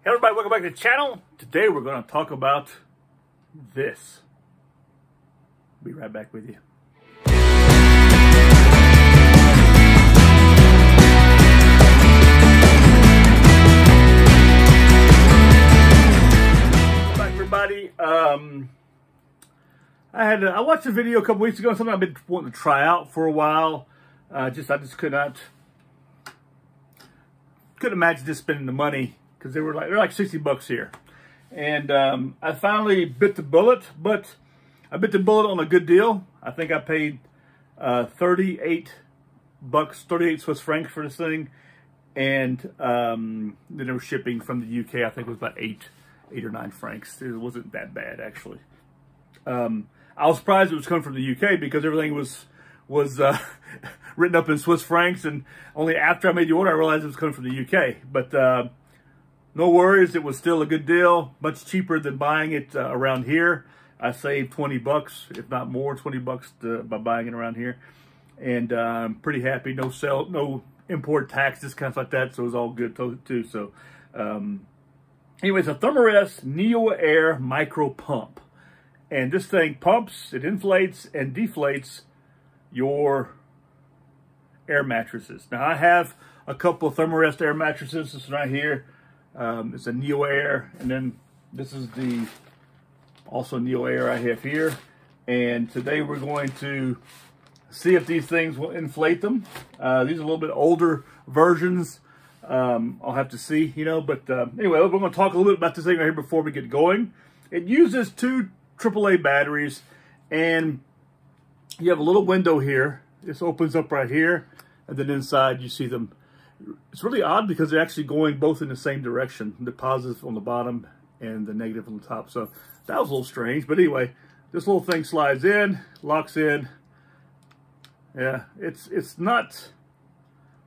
Hey everybody, welcome back to the channel. Today we're going to talk about this. Be right back with you. Welcome back everybody. I watched a video a couple weeks ago, something I've been wanting to try out for a while. I just couldn't imagine just spending the money, because they're like 60 bucks here. And I finally bit the bullet, but I bit the bullet on a good deal. I think I paid 38 Swiss francs for this thing. And then there was shipping from the UK. I think it was about 8 or 9 francs. It wasn't that bad, actually. I was surprised it was coming from the UK because everything was written up in Swiss francs, and only after I made the order I realized it was coming from the UK. But no worries, it was still a good deal, much cheaper than buying it around here. I saved 20 bucks, if not more, 20 bucks by buying it around here. And I'm pretty happy, no import tax, this kind of like that, so it was all good too. So anyways, a Thermarest Neoair micro pump. And this thing pumps, it inflates and deflates your air mattresses. Now I have a couple of Thermarest air mattresses. This one right here, it's a Neoair, and then this is the also Neoair I have here. And today we're going to see if these things will inflate them. These are a little bit older versions. I'll have to see, you know. But anyway, we're going to talk a little bit about this thing right here before we get going. It uses 2 AAA batteries, and you have a little window here. This opens up right here, and then inside you see them. It's really odd because they're actually going both in the same direction. The positive on the bottom and the negative on the top. So that was a little strange. But anyway, this little thing slides in, locks in. Yeah, it's not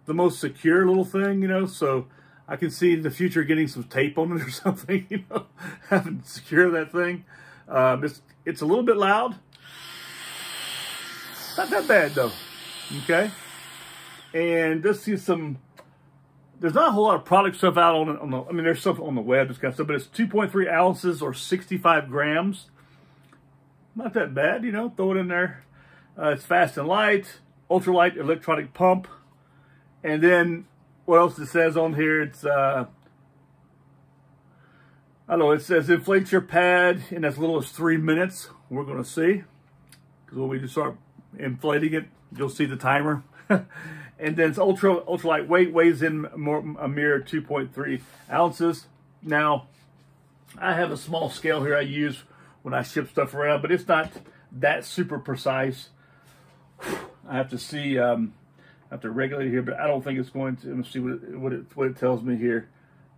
the most secure little thing, you know. So I can see in the future getting some tape on it or something, you know, having to secure that thing. It's a little bit loud. Not that bad though. Okay. And let's see some. There's not a whole lot of product stuff out on the. I mean, there's stuff on the web, this kind of stuff, but it's 2.3 ounces or 65 grams. Not that bad, you know. Throw it in there. It's fast and light, ultralight electronic pump, and then what else it says on here? It's I don't know, it says inflate your pad in as little as 3 minutes. We're going to see. Because when we just start inflating it, you'll see the timer. And then it's ultra lightweight, weighs in a mere 2.3 ounces. Now, I have a small scale here I use when I ship stuff around, but it's not that super precise. I have to see, I have to regulate it here, but I don't think it's going to. Let me see what it tells me here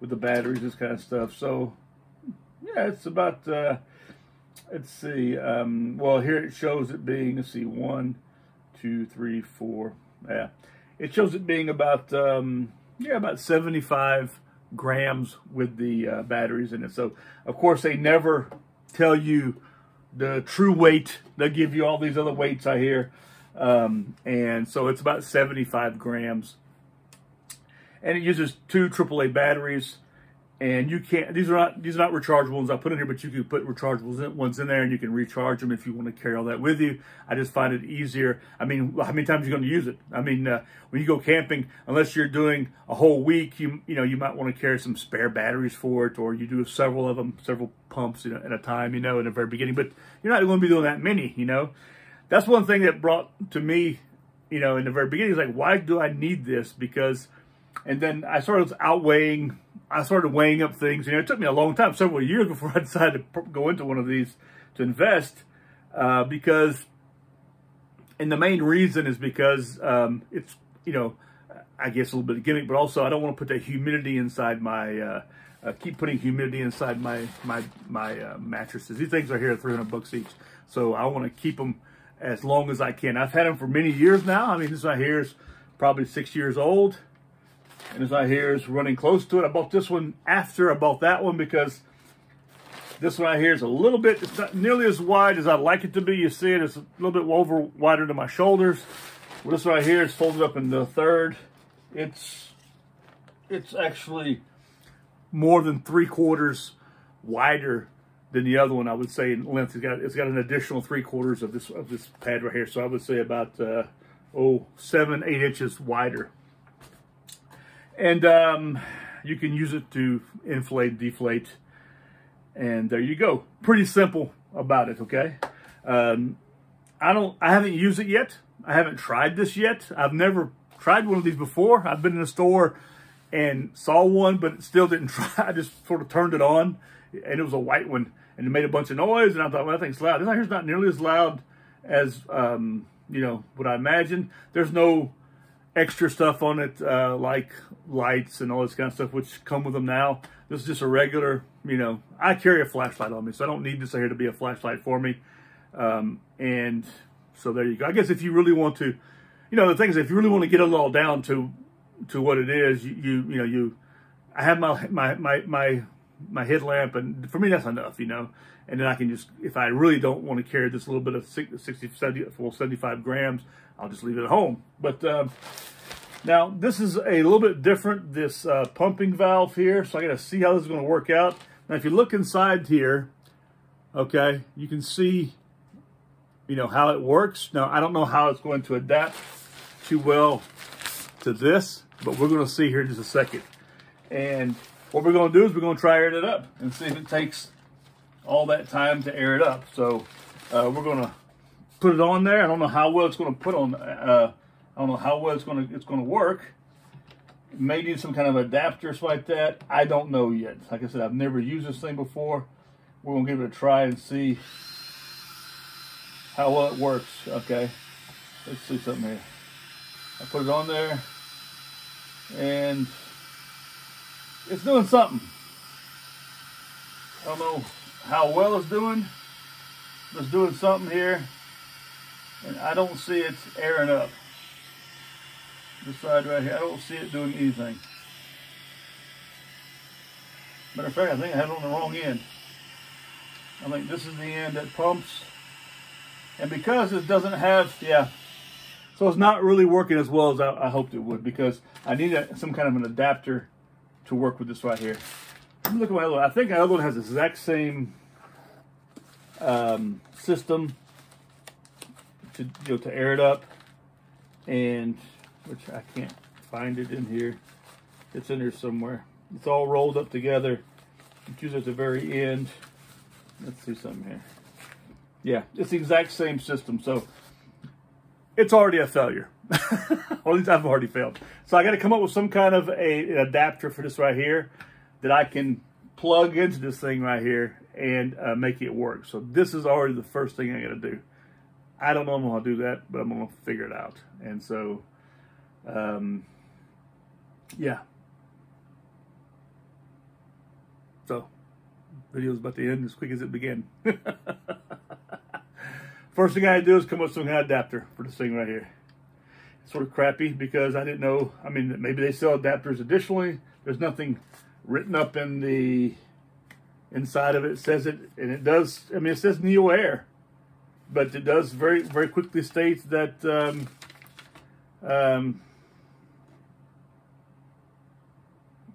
with the batteries, this kind of stuff. So, yeah, it's about, let's see, well, here it shows it being, let's see, 1, 2, 3, 4, yeah. It shows it being about, yeah, about 75 grams with the batteries in it. So, of course, they never tell you the true weight. They'll give you all these other weights I hear. And so it's about 75 grams. And it uses 2 AAA batteries. And you can't, these are not rechargeable ones I put in here, but you can put rechargeable ones in there and you can recharge them if you want to carry all that with you. I just find it easier. I mean, how many times are you going to use it? I mean, when you go camping, unless you're doing a whole week, you know, you might want to carry some spare batteries for it, or you do several of them, several pumps, you know, at a time, you know, in the very beginning, but you're not going to be doing that many, you know. That's one thing that brought to me, you know, in the very beginning, is like, why do I need this? Because, and then I started weighing up things. You know, it took me a long time, several years, before I decided to go into one of these to invest. Because, and the main reason is because it's, you know, I guess a little bit of gimmick, but also I don't want to put that humidity inside my, keep putting humidity inside my mattresses. These things are here at 300 bucks each. So I want to keep them as long as I can. I've had them for many years now. I mean, this right here is probably 6 years old. And this right here is running close to it. I bought this one after I bought that one because this one right here is a little bit, it's not nearly as wide as I'd like it to be. You see it, it's a little bit wider than my shoulders. Well, this right here is folded up in the third. It's actually more than 3/4 wider than the other one, I would say, in length. It's got an additional 3/4 of this pad right here. So I would say about 7-8 inches wider. And you can use it to inflate, deflate, and there you go. Pretty simple about it, okay? I haven't used it yet. I haven't tried this yet. I've never tried one of these before. I've been in a store and saw one, but still didn't try. I just sort of turned it on, and it was a white one, and it made a bunch of noise, and I thought, well, that thing's loud. This here's not nearly as loud as, you know, what I imagined. There's no extra stuff on it, like lights and all this kind of stuff, which come with them now. This is just a regular, you know, I carry a flashlight on me, so I don't need this here to be a flashlight for me. And so there you go. I guess if you really want to, you know, the thing is, if you really want to get it all down to what it is, I have my headlamp, and for me that's enough, you know. And then I can just, if I really don't want to carry this little bit of 75 grams, I'll just leave it at home. But now this is a little bit different, this pumping valve here. So I got to see how this is going to work out. Now, if you look inside here, okay, you can see, you know, how it works. Now, I don't know how it's going to adapt too well to this, but we're going to see here in just a second. And what we're going to do is we're going to try airing it up and see if it takes all that time to air it up. So we're going to put it on there. I don't know how well it's going to put on. I don't know how well it's going to work. It may need some kind of adapters like that. I don't know yet. Like I said, I've never used this thing before. We're going to give it a try and see how well it works. Okay, let's see something here. I put it on there, and it's doing something. I don't know how well it's doing, but it's doing something here, and I don't see it airing up. This side right here, I don't see it doing anything. Matter of fact, I think I had it on the wrong end. I think this is the end that pumps. And because it doesn't have, yeah, so it's not really working as well as I hoped it would, because I need some kind of an adapter to work with this right here. Let me look at my other one. I think my other one has the exact same system to air it up, and which I can't find it in here. It's in there somewhere. It's all rolled up together. It's usually at the very end. Let's see something here. Yeah, it's the exact same system, so it's already a failure. Or at least I've already failed. So I got to come up with some kind of an adapter for this right here that I can plug into this thing right here and make it work. So this is already the first thing I got to do. I don't know how to do that, but I'm going to figure it out. And so, yeah. So, video's about to end as quick as it began. First thing I had to do is come up with some kind of adapter for this thing right here. It's sort of crappy because I didn't know. I mean, maybe they sell adapters additionally. There's nothing written up in the inside of it. It says it, and it does. I mean, it says Neoair, but it does very, very quickly state that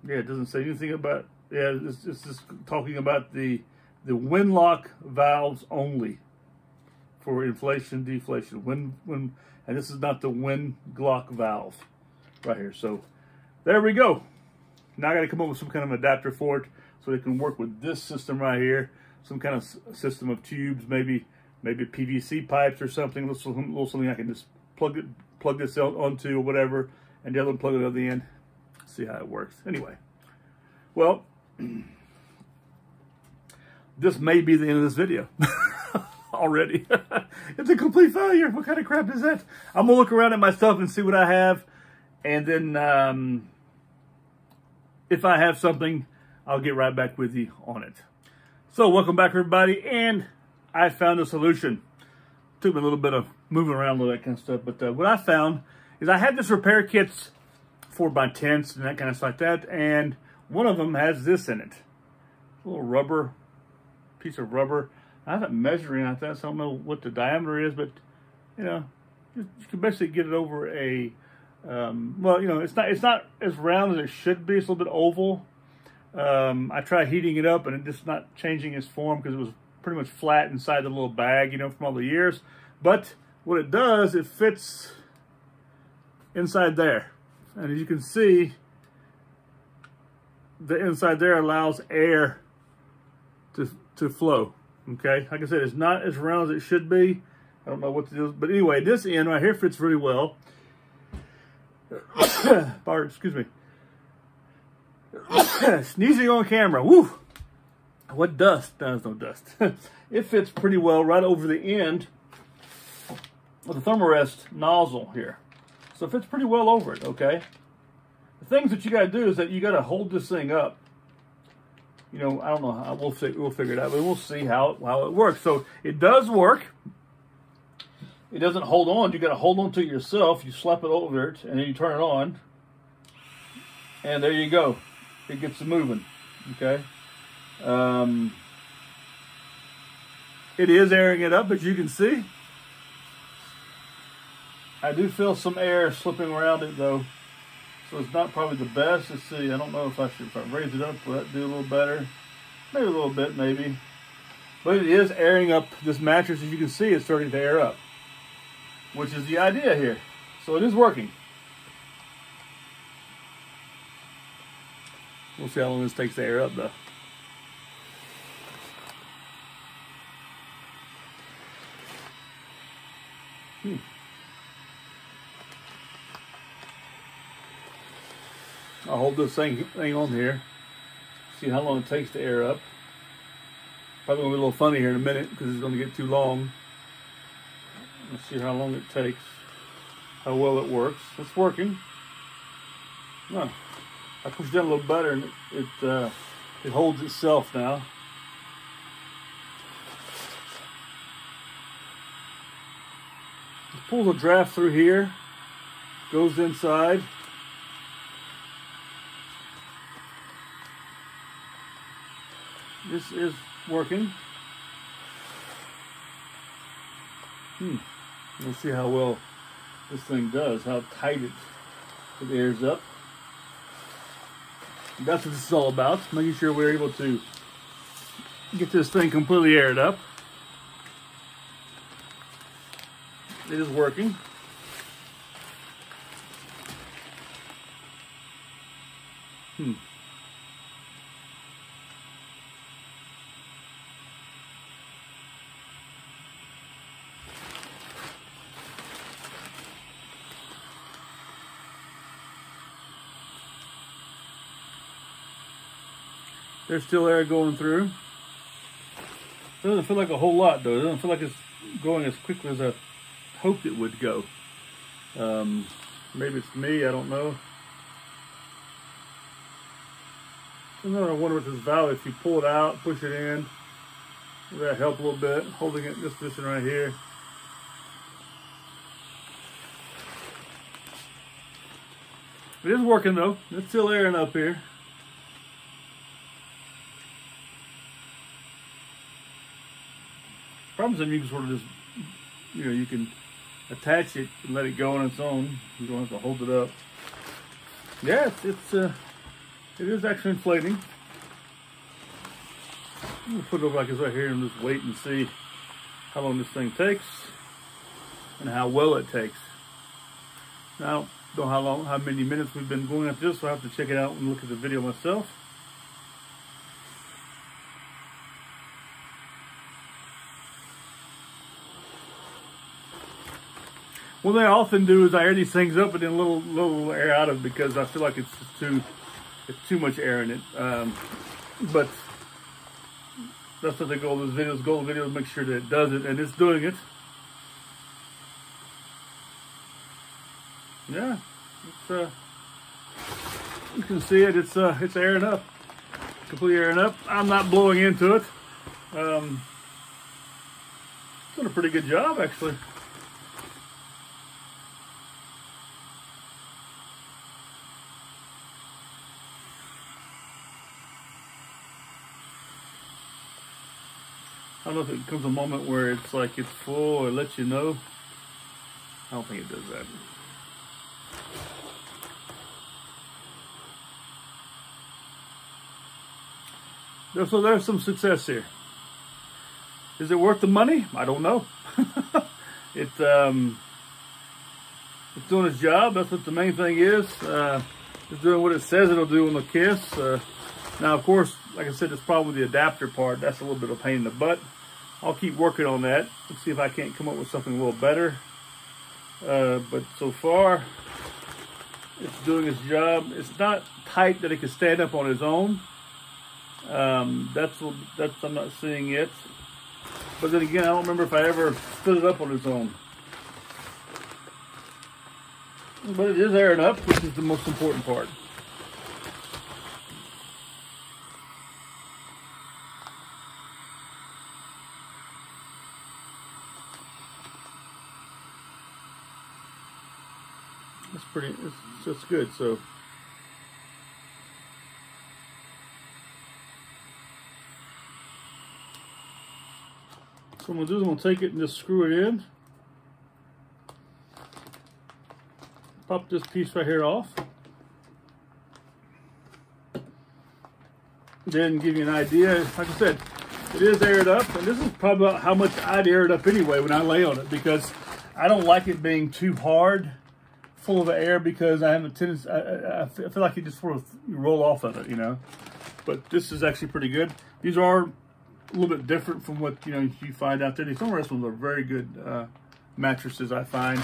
yeah, it doesn't say anything about. Yeah, it's just talking about the windlock valves only for inflation, deflation. And this is not the windlock valve right here. So there we go. Now I got to come up with some kind of adapter for it so it can work with this system right here. Some kind of system of tubes, maybe PVC pipes or something. A little something I can just plug this onto or whatever, and the other one plug it at the end. See how it works. Anyway, well, this may be the end of this video. Already. It's a complete failure. What kind of crap is that? I'm gonna look around at my stuff and see what I have, and then if I have something, I'll get right back with you on it. So welcome back, everybody, and I found a solution. Took me a little bit of moving around, all that kind of stuff, but what I found is I had this repair kits for my tents and that kind of stuff like that, and one of them has this in it. A little rubber, piece of rubber. I haven't measured it, so I don't know what the diameter is, but you know, you can basically get it over a well, you know, it's not as round as it should be. It's a little bit oval, I tried heating it up and it just not changing its form because it was pretty much flat inside the little bag, you know, from all the years. But what it does, it fits inside there. And as you can see, the inside there allows air to flow, okay? Like I said, it's not as round as it should be. I don't know what to do, but anyway, this end right here fits really well. Excuse me. Sneezing on camera, woo! What dust? There's no dust. It fits pretty well right over the end of the Thermarest nozzle here. So it fits pretty well over it, okay? The things that you gotta do is that you gotta hold this thing up. You know, I don't know how, we'll figure it out, but we'll see how it works. So it does work. It doesn't hold on. You gotta hold on to it yourself. You slap it over it, and then you turn it on. And there you go. It gets moving, okay? It is airing it up, as you can see. I do feel some air slipping around it, though. So it's not probably the best. Let's see. I don't know if I raise it up, will that do a little better? Maybe a little bit, maybe. But it is airing up this mattress. As you can see, it's starting to air up, which is the idea here. So it is working. We'll see how long this takes to air up, though. I'll hold this thing on here. See how long it takes to air up. Probably gonna be a little funny here in a minute because it's gonna get too long. Let's see how long it takes. How well it works. It's working. No, I pushed down a little better and it holds itself now. It pulls a draft through here, goes inside. This is working. We'll see how well this thing does, how tight it airs up. That's what this is all about, making sure we're able to get this thing completely aired up. It is working. There's still air going through. It doesn't feel like a whole lot, though. It doesn't feel like it's going as quickly as I hoped it would go. Maybe it's me, I don't know. Sometimes I wonder if this valve, if you pull it out, push it in, will that help a little bit? Holding it in this position right here. It is working, though. It's still airing up here. Problem is, you can sort of just, you know, you can attach it and let it go on its own. You don't have to hold it up. Yeah, it is actually inflating. I'm gonna put it over like it's right here and just wait and see how long this thing takes and how well it takes. Now, I don't know how many minutes we've been going at this, so I have to check it out and look at the video myself. One thing I often do is I air these things up and then a little air out of it because I feel like it's too much air in it. But that's what the goal of this video is. Goal of the video is make sure that it does it, and it's doing it. Yeah, you can see it. It's airing up, completely airing up. I'm not blowing into it. It's doing a pretty good job, actually. I don't know if it comes a moment where it's like it's full or lets you know. I don't think it does that. So there's some success here. Is it worth the money? I don't know. It's doing its job. That's what the main thing is. It's doing what it says it'll do on the Kiss. Now, of course, like I said, it's probably the adapter part. That's a little bit of a pain in the butt. I'll keep working on that and see if I can't come up with something a little better. But so far, it's doing its job. It's not tight that it can stand up on its own. I'm not seeing it. But then again, I don't remember if I ever stood it up on its own. But it is airing up, which is the most important part. It's good. So what I'm going to do is I'm going to take it and just screw it in. Pop this piece right here off. Then give you an idea. Like I said, it is aired up, and this is probably about how much I'd air it up anyway when I lay on it, because I don't like it being too hard, full of air, because I have a tendency, I feel like you just sort of roll off of it, you know. But this is actually pretty good. These are a little bit different from what you find out there. These Thermarest ones are very good mattresses, I find.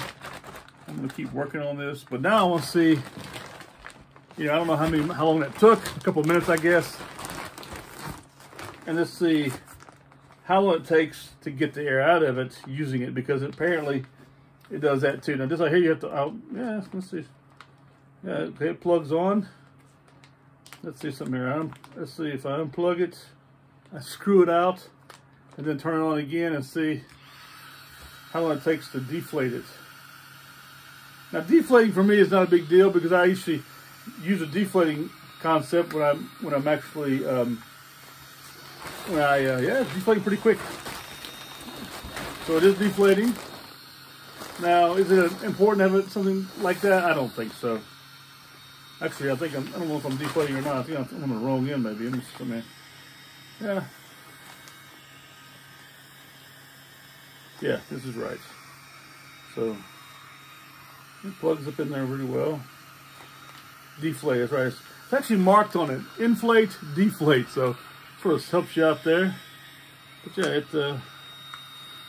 I'm gonna keep working on this, but now I want to see. I don't know how long that took. A couple of minutes, I guess. And let's see how long it takes to get the air out of it using it, because apparently it does that too. Now, just like here, you have to. Yeah, let's see. Yeah, okay, it plugs on. Let's see something here. Let's see if I unplug it. I screw it out and then turn it on again and see how long it takes to deflate it. Now, deflating for me is not a big deal, because I usually use a deflating concept when I'm actually yeah, it's deflating pretty quick. So it is deflating. Now, is it important to have something like that? I don't think so. Actually, I don't know if I'm deflating or not. I think I'm on the wrong end, maybe. Yeah. Yeah, this is right. So it plugs up in there really well. Deflate, that's right. It's actually marked on it. Inflate, deflate. So sort of helps you out there. But yeah,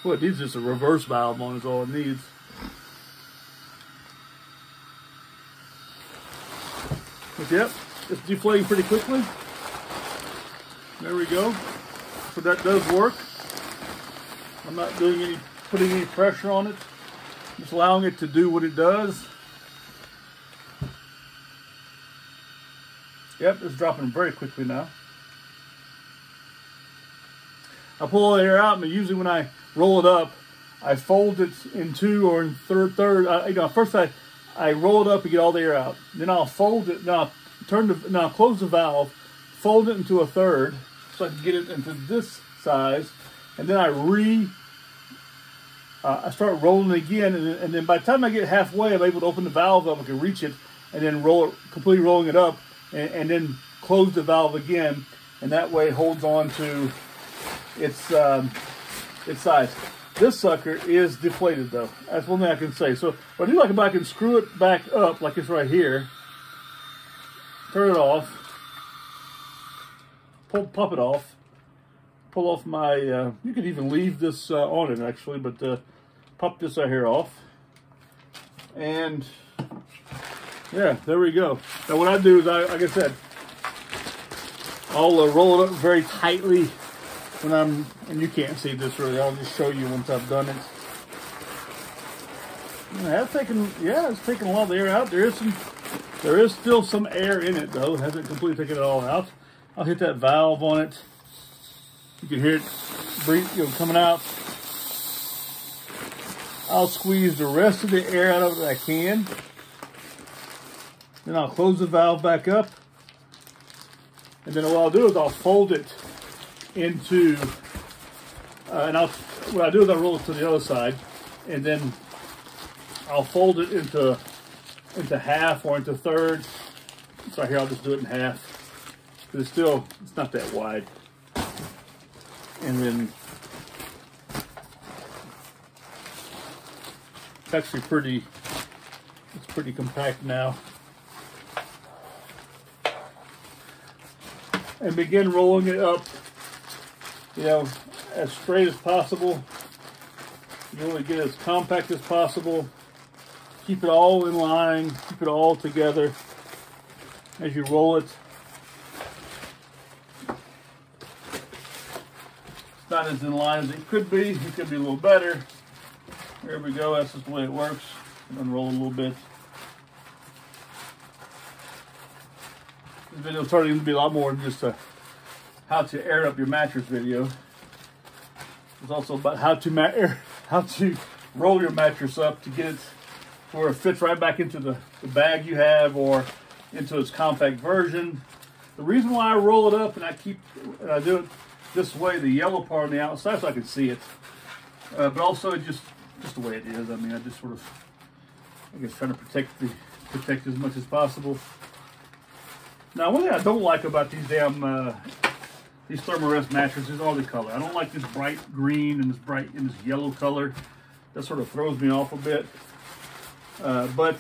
it needs just a reverse valve on is all it needs. But yep, it's deflating pretty quickly. There we go. So that does work. I'm not putting any pressure on it. Just allowing it to do what it does. Yep, it's dropping very quickly now. I pull the air out, and usually when I roll it up, I fold it in two or in third. First I roll it up and get all the air out. Then I'll fold it. Now I'll close the valve, fold it into a third, so I can get it into this size, and then I start rolling it again, and then by the time I get halfway, I'm able to open the valve up, I can reach it, and then completely rolling it up, and then close the valve again, and that way it holds on to its size. This sucker is deflated though. That's one thing I can say. So what I do like about it, I can screw it back up like it's right here, turn it off, pop it off, pull off my, you could even leave this on it actually, but pop this right here off. And yeah, there we go. Now what I do is, like I said, I'll roll it up very tightly and you can't see this really, I'll just show you once I've done it. It's taken a lot of the air out. There is still some air in it though. It hasn't completely taken it all out. I'll hit that valve on it. You can hear it breathe, coming out. I'll squeeze the rest of the air out of it that I can. Then I'll close the valve back up. And then what I'll do is I'll fold it into, what I do is I'll roll it to the other side, and then I'll fold it into half or into thirds. So here I'll just do it in half, because it's not that wide. And then it's actually pretty compact now. And begin rolling it up, you know, as straight as possible. You want to get as compact as possible. Keep it all in line, keep it all together as you roll it. It's not as in line as it could be. It could be a little better. There we go. That's just the way it works. Unroll a little bit. This video is starting to be a lot more than just a how to air up your mattress video. It's also about how to roll your mattress up to get it where it fits right back into the bag you have or into its compact version. The reason why I roll it up and I do it this way, the yellow part on the outside, so I can see it, but also just the way it is. I mean, I just sort of, I guess, trying to protect as much as possible. Now, one thing I don't like about these these Thermarest mattresses are the color. I don't like this bright green and this yellow color. That sort of throws me off a bit. But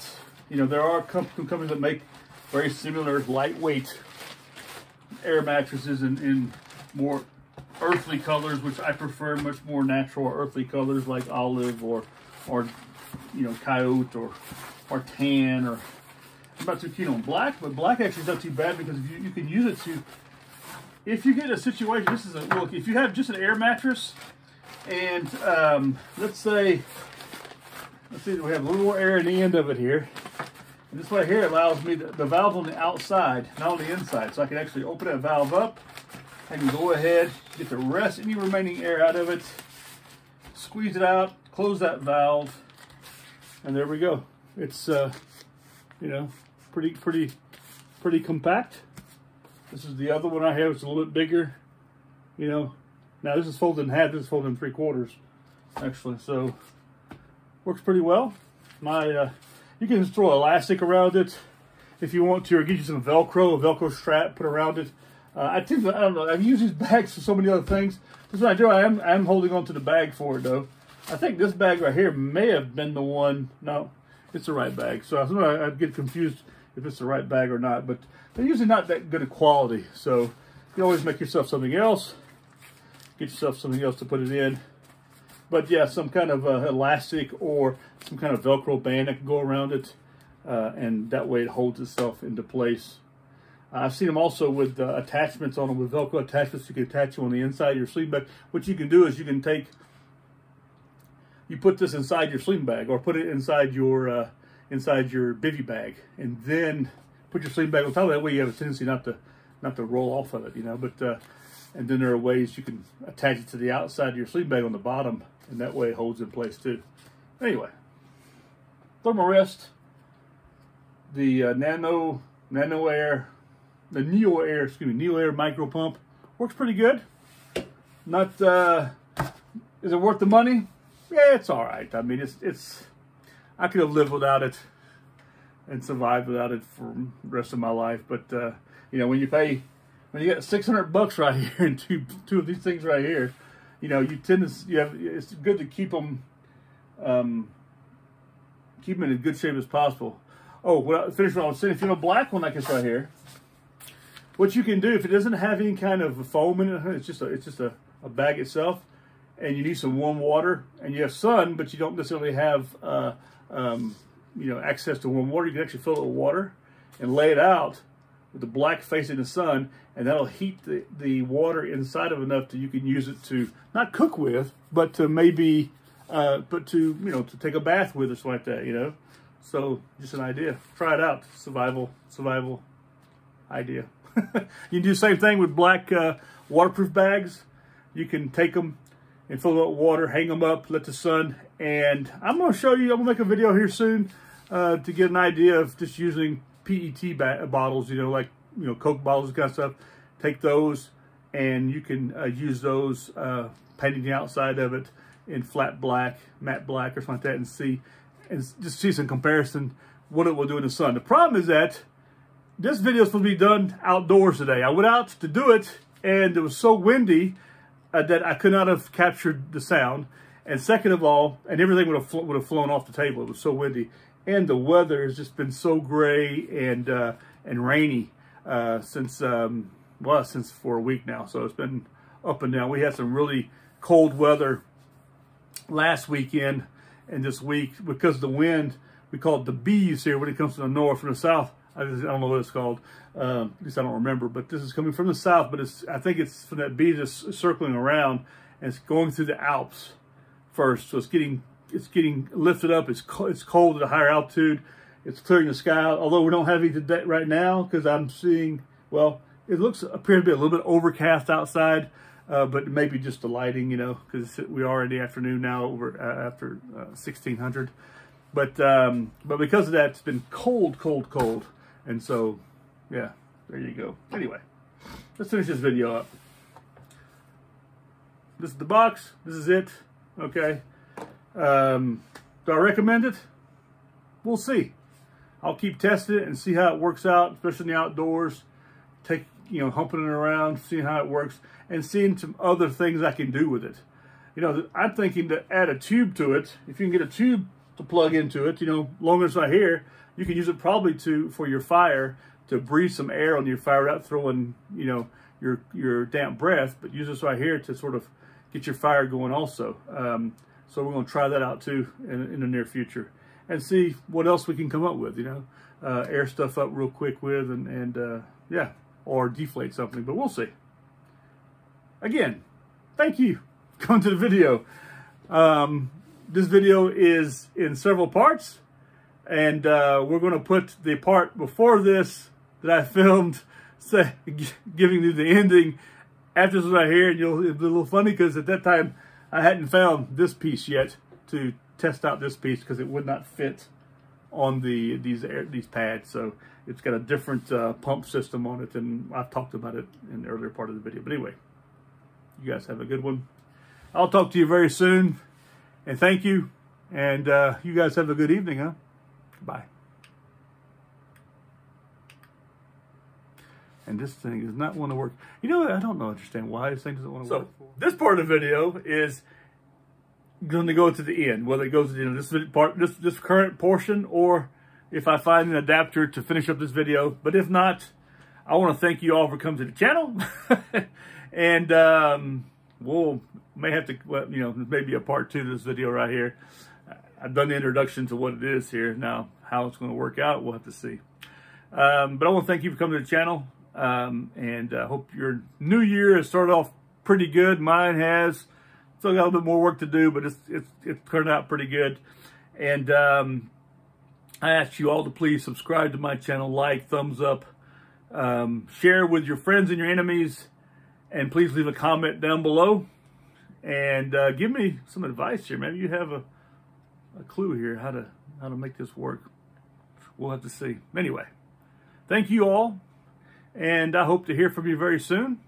you know, there are companies that make very similar lightweight air mattresses in more earthly colors, which I prefer, much more natural earthly colors like olive or you know, coyote or tan. Or I'm not too keen on black, but black actually is not too bad because you can use it to, if you get in a situation, this is a look, if you have just an air mattress and let's say we have a little more air in the end of it here. And this right here allows me the valve on the outside, not on the inside. So I can actually open that valve up. I can go ahead, get the rest, any remaining air out of it, squeeze it out, close that valve, and there we go. It's you know, pretty compact. This is the other one I have. It's a little bit bigger. You know, now this is folded in half. This is folded in 3/4, actually. So works pretty well. You can just throw elastic around it if you want to, or get you some Velcro, a Velcro strap, put around it. I don't know. I've used these bags for so many other things. This one I do. I'm holding on to the bag for it though. I think this bag right here may have been the one. No, it's the right bag. So I get confused if it's the right bag or not. But they're usually not that good of quality. So you can always make yourself something else. Get yourself something else to put it in. But yeah, some kind of elastic or some kind of Velcro band that can go around it, and that way it holds itself into place. I've seen them also with attachments on them, with Velcro attachments you can attach them on the inside of your sleeping bag. What you can do is you put this inside your sleeping bag, or put it inside your bivy bag, and then put your sleeping bag on top of that. Way you have a tendency not to roll off of it, you know. But and then there are ways you can attach it to the outside of your sleeping bag on the bottom, and that way it holds in place too. Anyway, Thermarest, the Neoair, the Neoair, excuse me, Neoair micro pump works pretty good. Not is it worth the money? Yeah, it's all right. I mean, it's I could have lived without it and survived without it for the rest of my life. But you know, when you get $600 right here and two of these things right here, you know, it's good to keep them in as good shape as possible. Oh, well, finish what I was saying. If you have a black one like this right here, what you can do, if it doesn't have any kind of foam in it, it's just a bag itself, and you need some warm water, and you have sun, but you don't necessarily have you know, access to warm water, you can actually fill it with water and lay it out with the black facing the sun, and that'll heat the water inside of enough that you can use it to not cook with, but to maybe you know, to take a bath with or something like that, you know. So just an idea. Try it out. Survival idea. You can do the same thing with black waterproof bags. You can take them and fill them up with water, hang them up, let the sun, and I'm going to show you, I'm going to make a video here soon to get an idea of just using PET bottles, you know, like, you know, Coke bottles and kind of stuff. Take those, and you can use those, painting the outside of it in flat black, matte black, or something like that, and just see some comparison what it will do in the sun. The problem is that this video is supposed to be done outdoors today. I went out to do it, and it was so windy, that I could not have captured the sound. And second of all, and everything would have flown off the table. It was so windy. And the weather has just been so gray and rainy since for a week now. So it's been up and down. We had some really cold weather last weekend and this week because of the wind. We call it the bees here when it comes from the north. From the south, I don't know what it's called. At least I don't remember. But this is coming from the south. But I think it's from that bee that's circling around, and it's going through the Alps first. So it's getting lifted up. It's cold at a higher altitude. It's clearing the sky out. Although we don't have any today right now, because I'm seeing, well, it appears to be a little bit overcast outside, but maybe just the lighting, you know, because we are in the afternoon now, over after 1600. But because of that, it's been cold, cold, cold, and so yeah, there you go. Anyway, let's finish this video up. This is the box. This is it. Okay. Do I recommend it? We'll see. I'll keep testing it and see how it works out, especially in the outdoors. Humping it around, seeing how it works, and seeing some other things I can do with it. You know, I'm thinking to add a tube to it. If you can get a tube to plug into it, you know, long as it's right here, you can use it probably for your fire, to breathe some air on your fire without throwing, you know, your damp breath, but use this right here to sort of get your fire going also. So we're going to try that out too in the near future and see what else we can come up with, you know, air stuff up real quick with and yeah, or deflate something, but we'll see. Again, thank you for coming to the video. This video is in several parts, and we're going to put the part before this that I filmed, giving you the ending after this right here, and it'll be a little funny because at that time I hadn't found this piece yet to test out this piece because it would not fit on these pads. So it's got a different pump system on it, and I've talked about it in the earlier part of the video. But anyway, you guys have a good one. I'll talk to you very soon, and thank you. And you guys have a good evening, huh? Bye. And this thing does not want to work. You know, I don't understand why this thing doesn't want to work. So this part of the video is going to go to the end, whether it goes to the end of this current portion, or if I find an adapter to finish up this video. But if not, I want to thank you all for coming to the channel. And we'll may have to, well, you know, maybe a part 2 to this video right here. I've done the introduction to what it is here. Now, how it's going to work out, we'll have to see. But I want to thank you for coming to the channel. And I hope your new year has started off pretty good. Mine has. Still got a little bit more work to do, but it's turned out pretty good. And I ask you all to please subscribe to my channel, like, thumbs up, share with your friends and your enemies, and please leave a comment down below. And give me some advice here. Maybe you have a clue here how to make this work. We'll have to see. Anyway, thank you all, and I hope to hear from you very soon.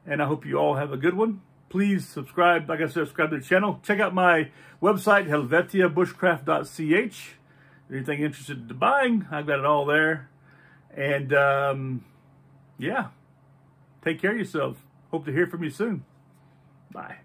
And I hope you all have a good one. Please subscribe. Like I said, subscribe to the channel. Check out my website, helvetiabushcraft.ch. Anything interested in buying, I've got it all there. And yeah, take care of yourselves. Hope to hear from you soon. Bye.